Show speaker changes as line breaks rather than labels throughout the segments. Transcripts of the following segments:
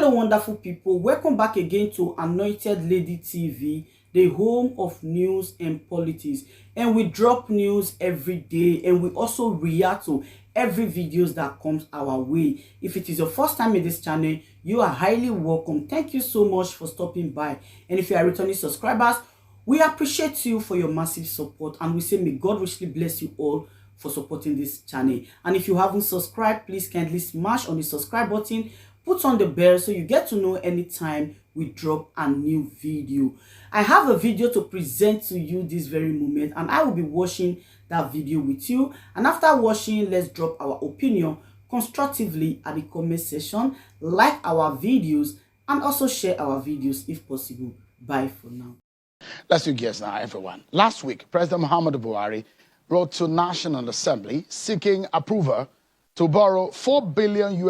Hello wonderful people, welcome back again to Anointed Lady TV, the home of news and politics. And we drop news every day, and we also react to every videos that comes our way. If it is your first time in this channel, you are highly welcome. Thank you so much for stopping by. And if you are returning subscribers, we appreciate you for your massive support, and we say may God richly bless you all for supporting this channel. And if you haven't subscribed, please kindly smash on the subscribe button, put on the bell so you get to know anytime we drop a new video. I have a video to present to you this very moment, and I will be watching that video with you. And after watching, let's drop our opinion constructively at the comment section, like our videos, and also share our videos if possible. Bye for now.
Let's do guess now, everyone. Last week, President Muhammadu Buhari wrote to National Assembly seeking approval to borrow $4 billion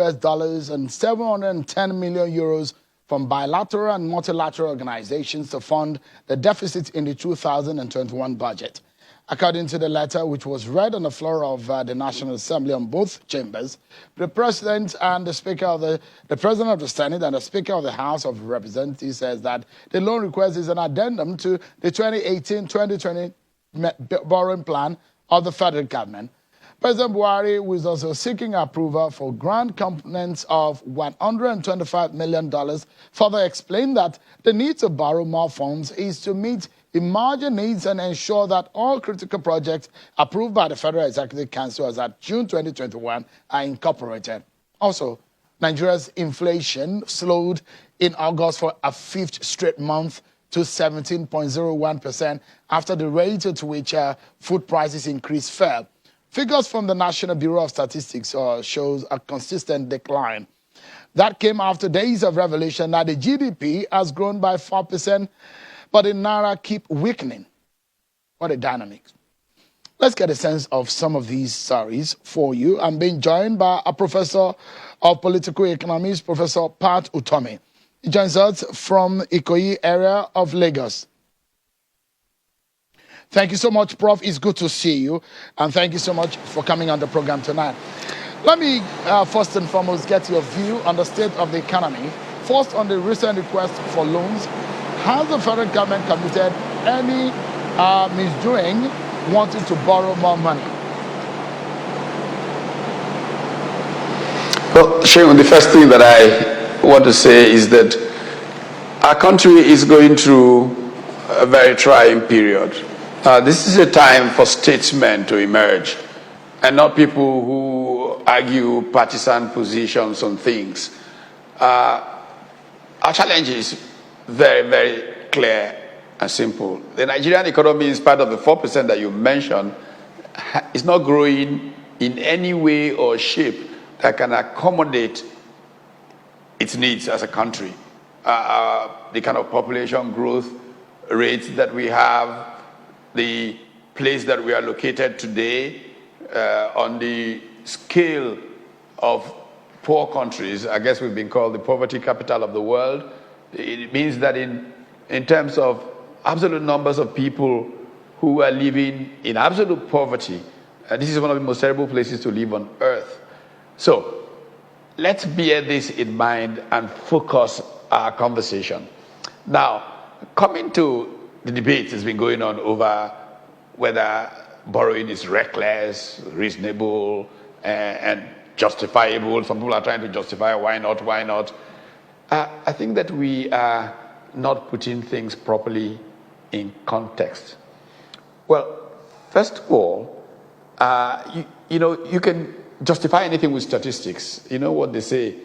and 710 million euros from bilateral and multilateral organizations to fund the deficit in the 2021 budget. According to the letter, which was read on the floor of the National Assembly on both chambers, the President and the Speaker of the President of the Senate and the Speaker of the House of Representatives says that the loan request is an addendum to the 2018-2020 borrowing plan of the federal government. President Buhari was also seeking approval for grant components of $125 million. Further explained that the need to borrow more funds is to meet emerging needs and ensure that all critical projects approved by the Federal Executive Council as at June 2021 are incorporated. Also, Nigeria's inflation slowed in August for a fifth straight month to 17.01% after the rate at which food prices increased fell. Figures from the National Bureau of Statistics shows a consistent decline. That came after days of revelation that the GDP has grown by 4%, but the Naira keep weakening. What a dynamic. Let's get a sense of some of these stories for you. I'm being joined by a professor of political economics, Professor Pat Utomi. He joins us from Ikoyi area of Lagos. Thank you so much, Prof. It's good to see you. And thank you so much for coming on the program tonight. Let me first and foremost get your view on the state of the economy. First, on the recent request for loans, has the federal government committed any misdoing wanting to borrow more money?
Well, Shane, the first thing that I want to say is that our country is going through a very trying period. This is a time for statesmen to emerge and not people who argue partisan positions on things. Our challenge is very, very clear and simple. The Nigerian economy, in spite of the 4% that you mentioned, is not growing in any way or shape that can accommodate its needs as a country. The kind of population growth rates that we have, the place that we are located today, on the scale of poor countries, I guess we've been called the poverty capital of the world. It means that in terms of absolute numbers of people who are living in absolute poverty, this is one of the most terrible places to live on earth. So let's bear this in mind and focus our conversation. Now, coming to the debate has been going on over whether borrowing is reckless, reasonable, and justifiable. Some people are trying to justify why not, why not. I think that we are not putting things properly in context. Well, first of all, you can justify anything with statistics. You know what they say?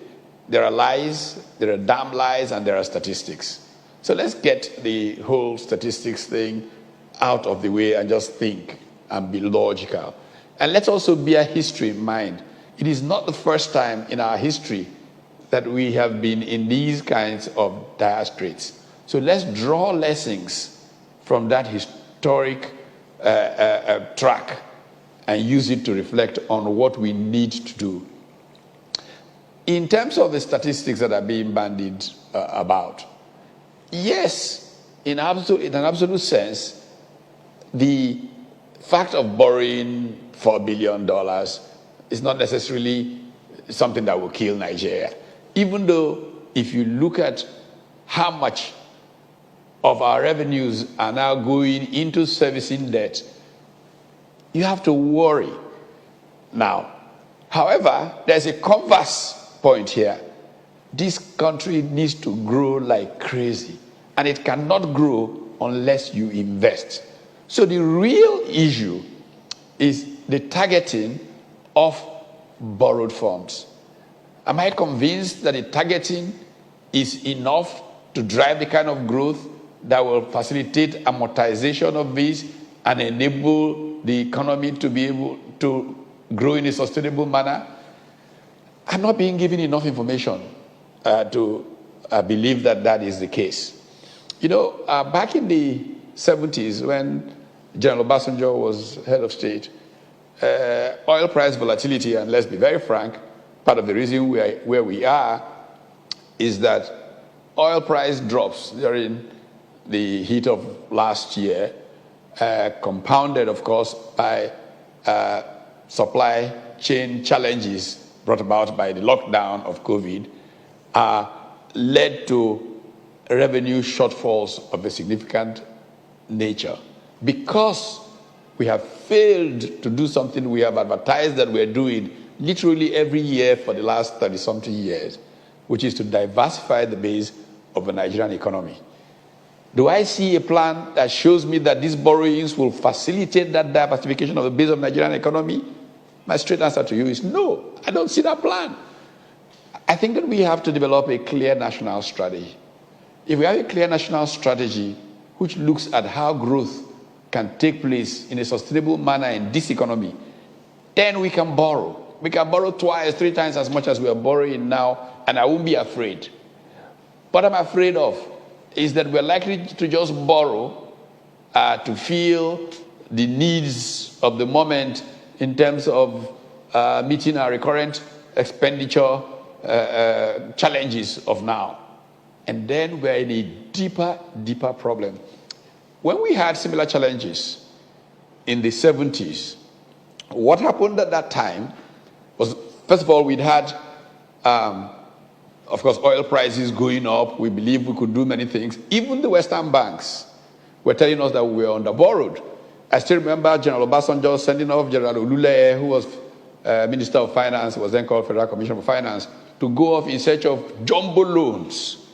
There are lies, there are damn lies, and there are statistics. So let's get the whole statistics thing out of the way and just think and be logical. And let's also bear history in mind. It is not the first time in our history that we have been in these kinds of dire straits. So let's draw lessons from that historic track and use it to reflect on what we need to do. In terms of the statistics that are being bandied about, yes, in an absolute sense, the fact of borrowing $4 billion is not necessarily something that will kill Nigeria, even though if you look at how much of our revenues are now going into servicing debt, you have to worry. Now, however, there's a converse point here. This country needs to grow like crazy, and it cannot grow unless you invest. So the real issue is the targeting of borrowed funds. Am I convinced that the targeting is enough to drive the kind of growth that will facilitate amortization of this and enable the economy to be able to grow in a sustainable manner? I'm not being given enough information to believe that that is the case. You know, back in the 70s, when General Obasanjo was head of state, oil price volatility, and let's be very frank, part of the reason where we are is that oil price drops during the heat of last year, compounded, of course, by supply chain challenges brought about by the lockdown of COVID, led to revenue shortfalls of a significant nature. Because we have failed to do something we have advertised that we're doing literally every year for the last 30-something years, which is to diversify the base of the Nigerian economy. Do I see a plan that shows me that these borrowings will facilitate that diversification of the base of the Nigerian economy? My straight answer to you is no, I don't see that plan. I think that we have to develop a clear national strategy. If we have a clear national strategy which looks at how growth can take place in a sustainable manner in this economy, then we can borrow. We can borrow twice, 3 times as much as we are borrowing now, and I won't be afraid. What I'm afraid of is that we're likely to just borrow to fill the needs of the moment in terms of meeting our recurrent expenditure challenges of now. And then we're in a deeper problem. When we had similar challenges in the 70s, what happened at that time was, first of all, we'd had, of course, oil prices going up. We believed we could do many things. Even the Western banks were telling us that we were underborrowed. I still remember General Obasanjo sending off General Oluleye, who was Minister of Finance, was then called Federal Commissioner for Finance, to go off in search of jumbo loans.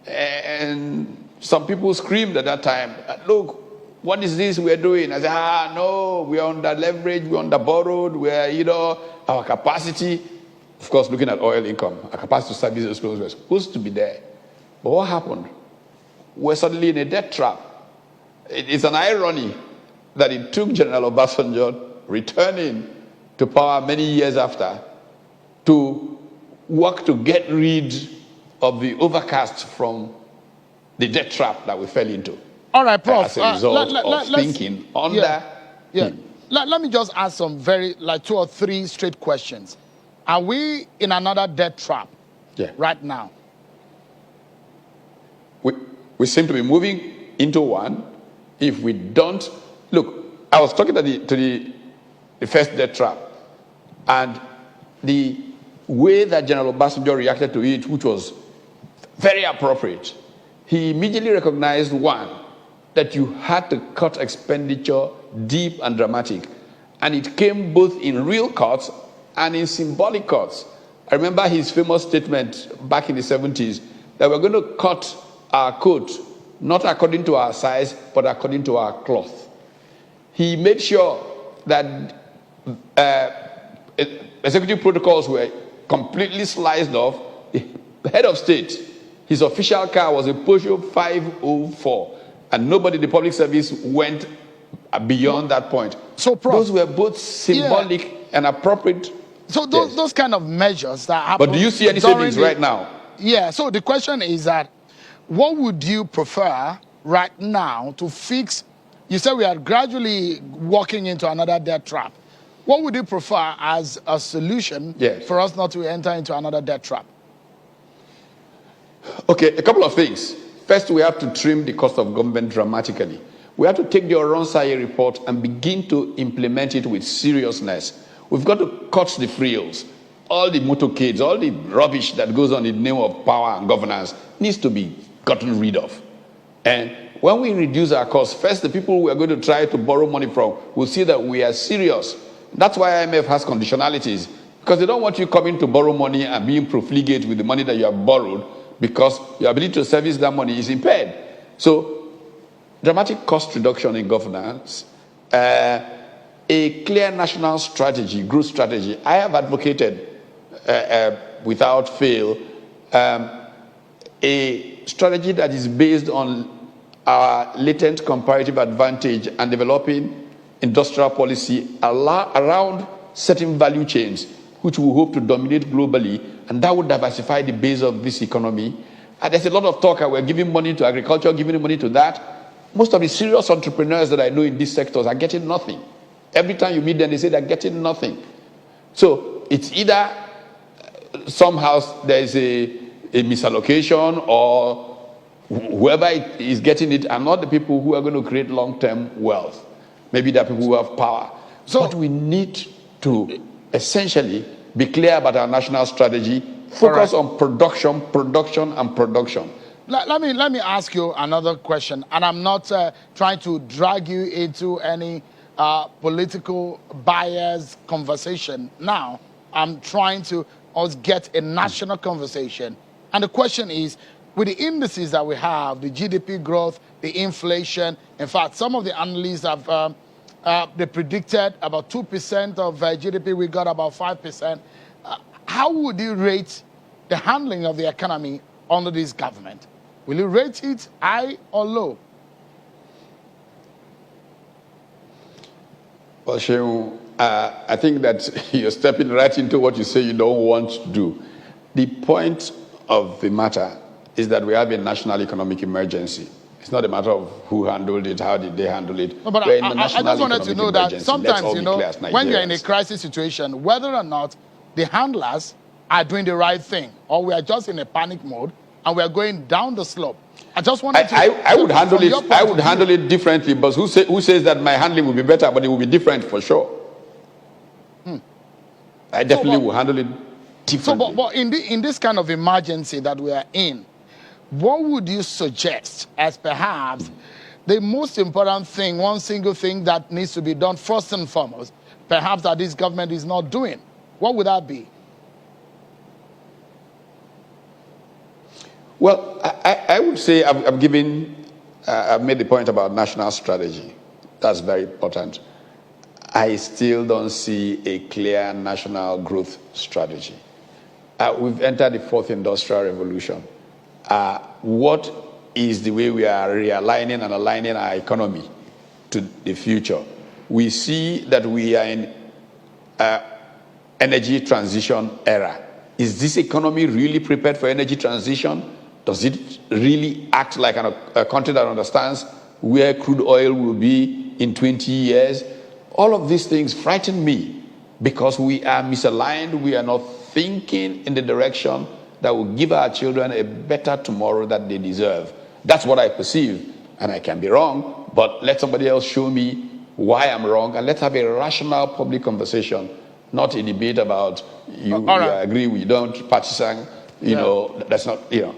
And some people screamed at that time, look, what is this we're doing? I said, no, we're under leverage, we're under borrowed, we're, our capacity, of course, looking at oil income, our capacity to service those loans was supposed to be there. But what happened? We're suddenly in a debt trap. It's an irony that it took General Obasanjo returning to power many years after to work to get rid of the overcast from the debt trap that we fell into.
All right, Prof.
As a result of thinking under him.
Let me just ask some 2 or 3 straight questions. Are we in another debt trap right now?
We seem to be moving into one. If we don't, look, I was talking to the first debt trap, and the way that General Obasanjo reacted to it, which was very appropriate, he immediately recognized, one, that you had to cut expenditure deep and dramatic. And it came both in real cuts and in symbolic cuts. I remember his famous statement back in the 70s that we're going to cut our coat, not according to our size, but according to our cloth. He made sure that executive protocols were completely sliced off. The head of state, his official car was a Peugeot 504, and nobody in the public service went beyond that point.
So, Prof,
those were both symbolic and appropriate.
So those kind of measures that happen.
But do you see any savings right now?
Yeah, so the question is that, what would you prefer right now to fix? You said we are gradually walking into another debt trap. What would you prefer as a solution for us not to enter into another debt trap?
Okay, a couple of things. First, we have to trim the cost of government dramatically. We have to take the Oronsaye report and begin to implement it with seriousness. We've got to cut the frills. all the motorcades, all the rubbish that goes on in the name of power and governance needs to be gotten rid of. And when we reduce our costs, first, the people we are going to try to borrow money from will see that we are serious. That's why IMF has conditionalities, because they don't want you coming to borrow money and being profligate with the money that you have borrowed, because your ability to service that money is impaired. So, dramatic cost reduction in governance, a clear national strategy, growth strategy. I have advocated, without fail, a strategy that is based on our latent comparative advantage and developing industrial policy around certain value chains, which we hope to dominate globally, and that would diversify the base of this economy. And there's a lot of talk, we're giving money to agriculture, giving money to that. Most of the serious entrepreneurs that I know in these sectors are getting nothing. Every time you meet them, they say they're getting nothing. So it's either somehow there's a misallocation, or whoever is getting it are not the people who are going to create long-term wealth. Maybe they're people who have power. So but we need to essentially be clear about our national strategy, focus on production, and production.
Let me ask you another question, and I'm not trying to drag you into any political bias conversation now. I'm trying to us get a national conversation. And the question is, with the indices that we have, the GDP growth, the inflation, in fact, some of the analysts have they predicted about 2% of GDP, we got about 5%. How would you rate the handling of the economy under this government? Will you rate it high or low?
Well, Śèŕìøus, I think that you're stepping right into what you say you don't want to do. The point of the matter is that we have a national economic emergency. It's not a matter of who handled it, how did they handle it.
No, but I just wanted to know that sometimes, you know, when you're in a crisis situation, whether or not the handlers are doing the right thing, or we are just in a panic mode and we are going down the slope. I just wanted to...
I would handle it. I would handle it differently, but who says that my handling will be better, but it will be different for sure? I definitely will handle it differently.
So, but in this kind of emergency that we are in, what would you suggest as perhaps the most important thing, one single thing that needs to be done first and foremost, perhaps that this government is not doing? What would that be?
Well, I would say I've made the point about national strategy. That's very important. I still don't see a clear national growth strategy. We've entered the fourth industrial revolution. What is the way we are realigning and aligning our economy to the future? We see that we are in energy transition era. Is this economy really prepared for energy transition? Does it really act like a country that understands where crude oil will be in 20 years? All of these things frighten me because we are misaligned. We are not thinking in the direction that will give our children a better tomorrow that they deserve. That's what I perceive, and I can be wrong, but let somebody else show me why I'm wrong, and let's have a rational public conversation, not a debate about you agree, we don't, partisan, you know, that's not, you know.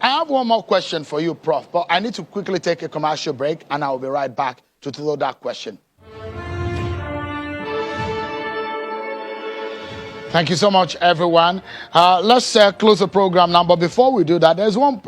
I have one more question for you, Prof, but I need to quickly take a commercial break, and I'll be right back to throw that question. Thank you so much, everyone. Let's close the program now. But before we do that, there's one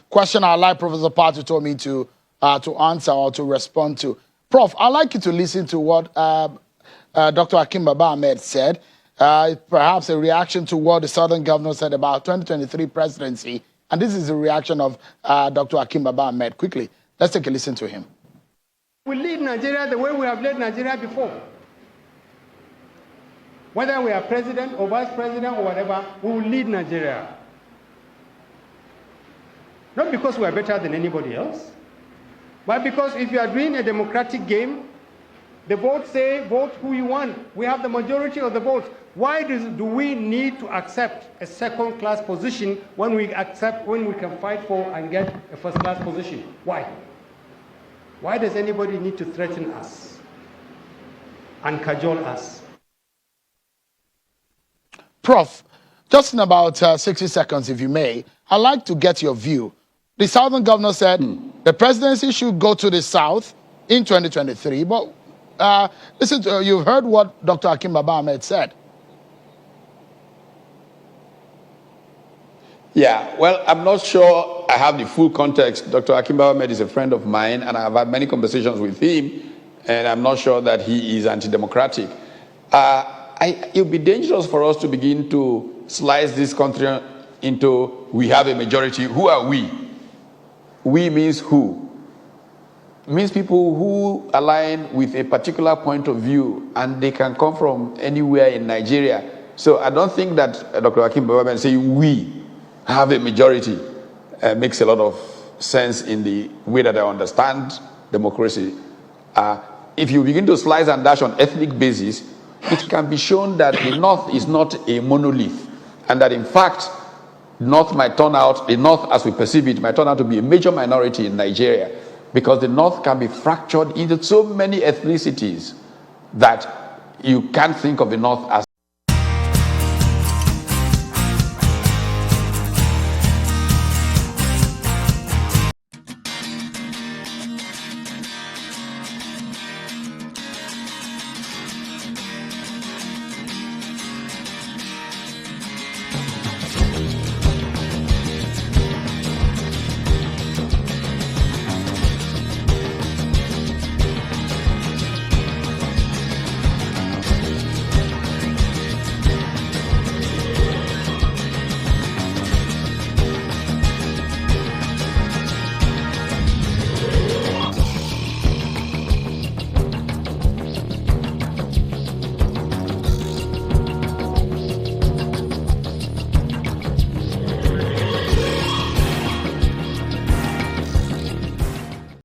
question I'd like Professor Patu told me to answer or to respond to. Prof, I'd like you to listen to what Dr. Akim Baba Ahmed said, perhaps a reaction to what the Southern governor said about 2023 presidency. And this is the reaction of Dr. Akim Baba Ahmed. Quickly, let's take a listen to him.
We lead Nigeria the way we have led Nigeria before. Whether we are president or vice president or whatever, we will lead Nigeria. Not because we are better than anybody else, but because if you are doing a democratic game, the votes say vote who you want. We have the majority of the votes. Why do we need to accept a second-class position when we can fight for and get a first-class position? Why? Why does anybody need to threaten us and cajole us?
Prof, just in about 60 seconds, if you may, I'd like to get your view. The Southern governor said the presidency should go to the South in 2023, but listen, you've heard what Dr. Hakeem Baba Ahmed said.
Yeah, well, I'm not sure I have the full context. Dr. Hakeem Baba Ahmed is a friend of mine, and I've had many conversations with him, and I'm not sure that he is anti-democratic. It would be dangerous for us to begin to slice this country into we have a majority. Who are we? We means who? It means people who align with a particular point of view, and they can come from anywhere in Nigeria. So I don't think that Dr. Hakeem Baba Ahmed saying we have a majority makes a lot of sense in the way that I understand democracy. If you begin to slice and dash on ethnic basis, it can be shown that the North is not a monolith, and that in fact, the North, as we perceive it, might turn out to be a major minority in Nigeria, because the North can be fractured into so many ethnicities that you can't think of the North as